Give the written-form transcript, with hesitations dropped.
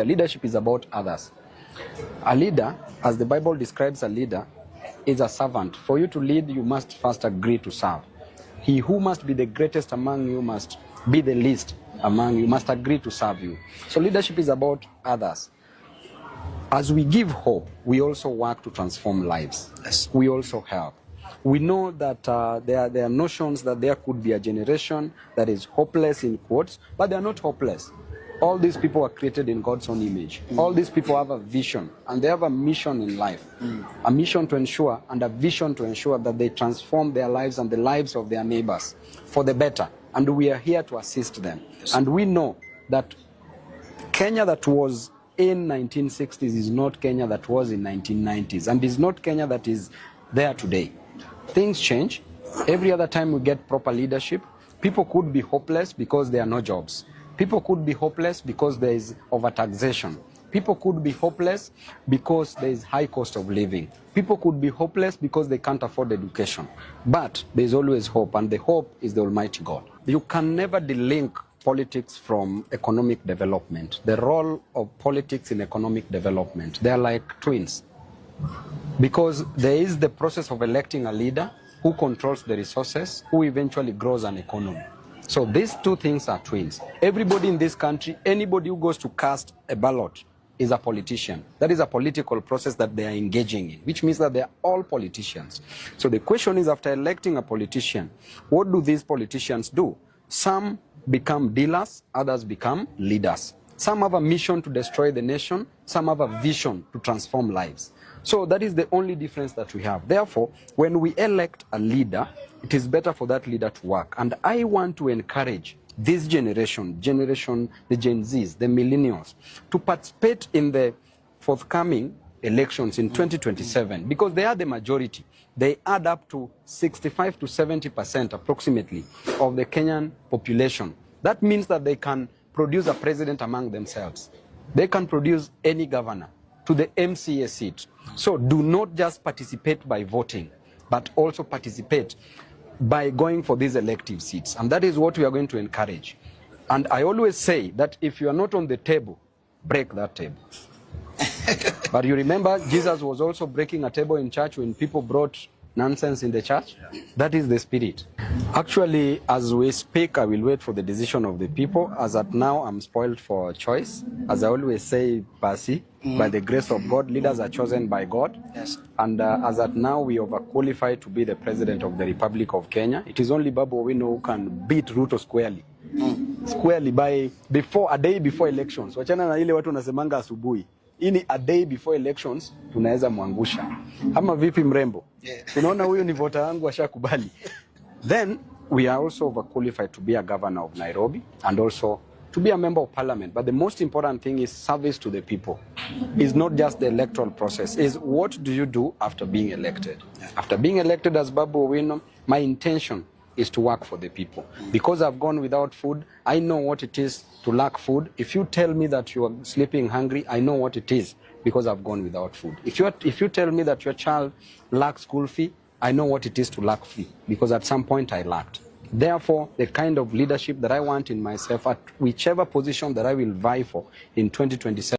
Leadership is about others. A leader, as the Bible describes a leader, is a servant. For you to lead, you must first agree to serve. He who must be the greatest among you must be the least among you, must agree to serve you. So leadership is about others. As we give hope, we also work to transform lives. Yes. We also help. We know that there are notions that there could be a generation that is hopeless in quotes, but they are not hopeless. All these people are created in God's own image. All these people have a vision and they have a mission in life. A mission to ensure and a vision to ensure that they transform their lives and the lives of their neighbors for the better. And we are here to assist them. Yes. And we know that Kenya that was in 1960s is not Kenya that was in 1990s, and is not Kenya that is there today. Things change. Every other time we get proper leadership, people could be hopeless because there are no jobs. People could be hopeless because there is overtaxation. People could be hopeless because there is high cost of living. People could be hopeless because they can't afford education. But there is always hope, and the hope is the Almighty God. You can never delink politics from economic development. The role of politics in economic development, they are like twins. Because there is the process of electing a leader who controls the resources, who eventually grows an economy. So these two things are twins. Everybody in this country, anybody who goes to cast a ballot is a politician. That is a political process that they are engaging in, which means that they are all politicians. So the question is, after electing a politician, what do these politicians do? Some become dealers, others become leaders. Some have a mission to destroy the nation, some have a vision to transform lives. So that is the only difference that we have. Therefore, when we elect a leader, it is better for that leader to work. And I want to encourage this generation, the Gen Zs, the millennials, to participate in the forthcoming elections in 2027, because they are the majority. They add up to 65 to 70% approximately of the Kenyan population. That means that they can produce a president among themselves. They can produce any governor to the MCA seat. So do not just participate by voting, but also participate by going for these elective seats. And that is what we are going to encourage. And I always say that if you are not on the table, break that table. But you remember, Jesus was also breaking a table in church when people brought nonsense in the church. That is the spirit. Actually, as we speak, I will wait for the decision of the people. As at now, I'm spoiled for choice. As I always say, Pasi, by the grace of God, leaders are chosen by God. Yes. And as at now, we overqualify to be the president of the Republic of Kenya. It is only Babu Owino who can beat RUTO squarely. Squarely by a day before elections. Wachana na ile watu wanasemanga asubuhi. Ini a day before elections tunaweza mwangusha. Ama vipi mrembo? Unaona huyu ni vota wangu washakubali. Then we are also overqualified to be a governor of Nairobi and also to be a member of parliament. But the most important thing is service to the people. It's not just the electoral process. It's what do you do after being elected? After being elected as Babu Owino, my intention is to work for the people. Because I've gone without food, I know what it is to lack food. If you tell me that you are sleeping hungry, I know what it is because I've gone without food. If you tell me that your child lacks school fee, I know what it is to lack fee because at some point I lacked. Therefore, the kind of leadership that I want in myself at whichever position that I will vie for in 2027,